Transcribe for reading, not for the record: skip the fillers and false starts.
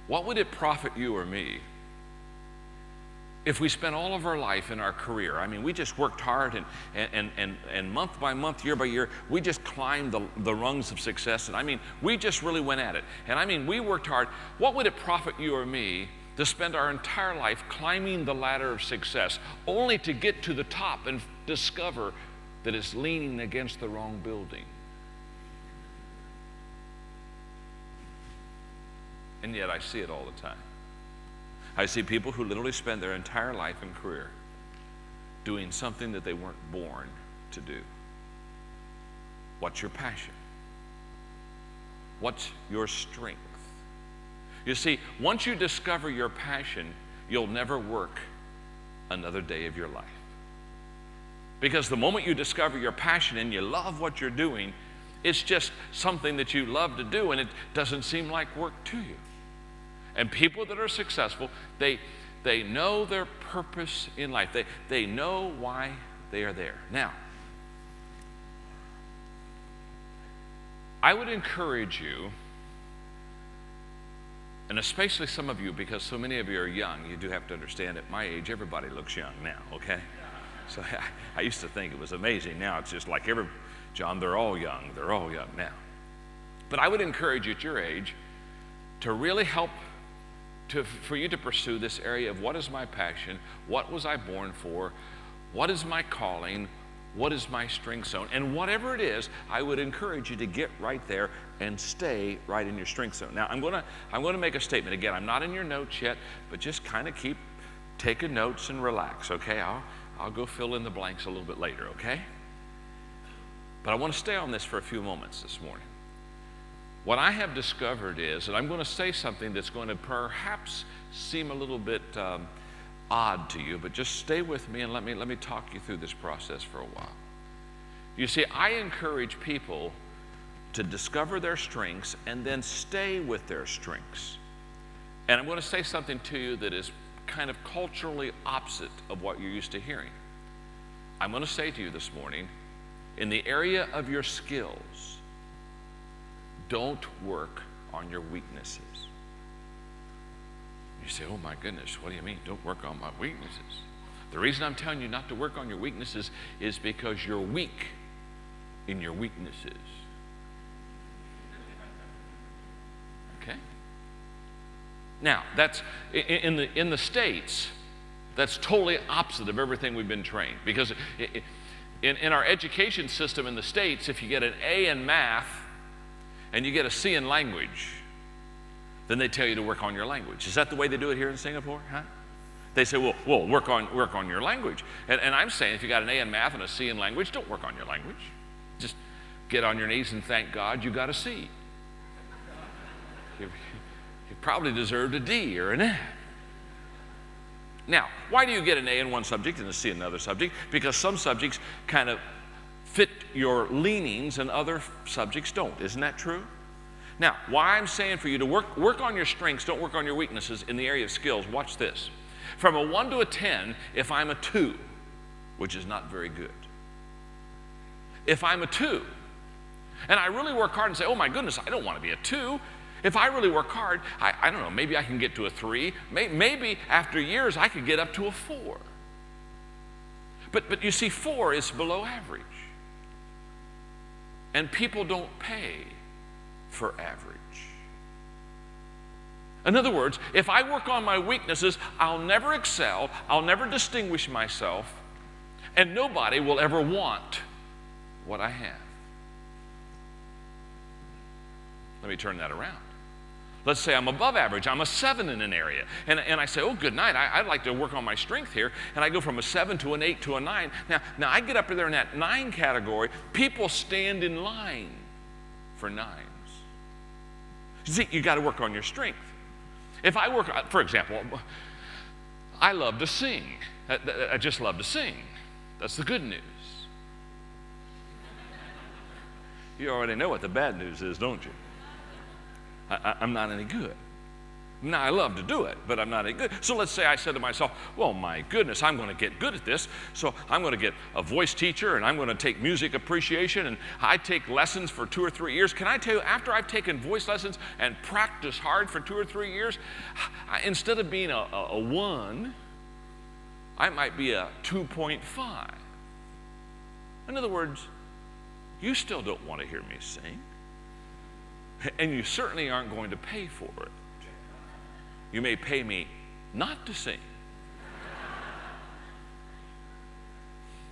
what would it profit you or me if we spent all of our life in our career? I mean, we just worked hard and month by month, year by year, we just climbed the rungs of success. And I mean, we just really went at it. And I mean, we worked hard. What would it profit you or me to spend our entire life climbing the ladder of success only to get to the top and discover that it's leaning against the wrong building? And yet I see it all the time. I see people who literally spend their entire life and career doing something that they weren't born to do. What's your passion? What's your strength? You see, once you discover your passion, you'll never work another day of your life. Because the moment you discover your passion and you love what you're doing, it's just something that you love to do, and it doesn't seem like work to you. And people that are successful, they know their purpose in life. They know why they are there. Now, I would encourage you, and especially some of you, because so many of you are young, you do have to understand at my age, everybody looks young now, okay? So I used to think it was amazing. Now it's just like John, they're all young. They're all young now. But I would encourage you at your age to really help for you to pursue this area of what is my passion, what was I born for, what is my calling, what is my strength zone, and whatever it is, I would encourage you to get right there and stay right in your strength zone. Now, I'm going to make a statement. Again, I'm not in your notes yet, but just kind of keep taking notes and relax, okay? I'll go fill in the blanks a little bit later, okay? But I want to stay on this for a few moments this morning. What I have discovered is, and I'm going to say something that's going to perhaps seem a little bit odd to you, but just stay with me and let me talk you through this process for a while. You see, I encourage people to discover their strengths and then stay with their strengths. And I'm going to say something to you that is kind of culturally opposite of what you're used to hearing. I'm going to say to you this morning, in the area of your skills, don't work on your weaknesses. You say, oh my goodness, what do you mean? Don't work on my weaknesses. The reason I'm telling you not to work on your weaknesses is because you're weak in your weaknesses. Okay? Now, that's in the States, that's totally opposite of everything we've been trained. Because in our education system in the States, if you get an A in math and you get a C in language, then they tell you to work on your language. Is that the way they do it here in Singapore? Huh? They say, well, work on your language. And I'm saying if you got an A in math and a C in language, don't work on your language. Just get on your knees and thank God you got a C. You probably deserved a D or an F. Now, why do you get an A in one subject and a C in another subject? Because some subjects kind of fit your leanings and other subjects don't. Isn't that true? Now, why I'm saying for you to work on your strengths, don't work on your weaknesses in the area of skills, watch this. From a 1 to a 10, if I'm a 2, which is not very good. If I'm a 2, and I really work hard and say, oh my goodness, I don't want to be a 2. If I really work hard, I don't know, maybe I can get to a 3. Maybe after years I could get up to a 4. But you see, 4 is below average. And people don't pay for average. In other words, if I work on my weaknesses, I'll never excel, I'll never distinguish myself, and nobody will ever want what I have. Let me turn that around. Let's say I'm above average, I'm a 7 in an area, and I say, oh, good night, I'd like to work on my strength here, and I go from a 7 to an 8 to a 9. Now I get up there in that 9 category, people stand in line for 9s. You see, you got to work on your strength. If I work, for example, I love to sing. I just love to sing. That's the good news. You already know what the bad news is, don't you? I'm not any good. Now, I love to do it, but I'm not any good. So let's say I said to myself, well, my goodness, I'm going to get good at this. So I'm going to get a voice teacher, and I'm going to take music appreciation, and I take lessons for 2 or 3 years. Can I tell you, after I've taken voice lessons and practiced hard for 2 or 3 years, instead of being a 1, I might be a 2.5. In other words, you still don't want to hear me sing, and you certainly aren't going to pay for it. You may pay me not to sing,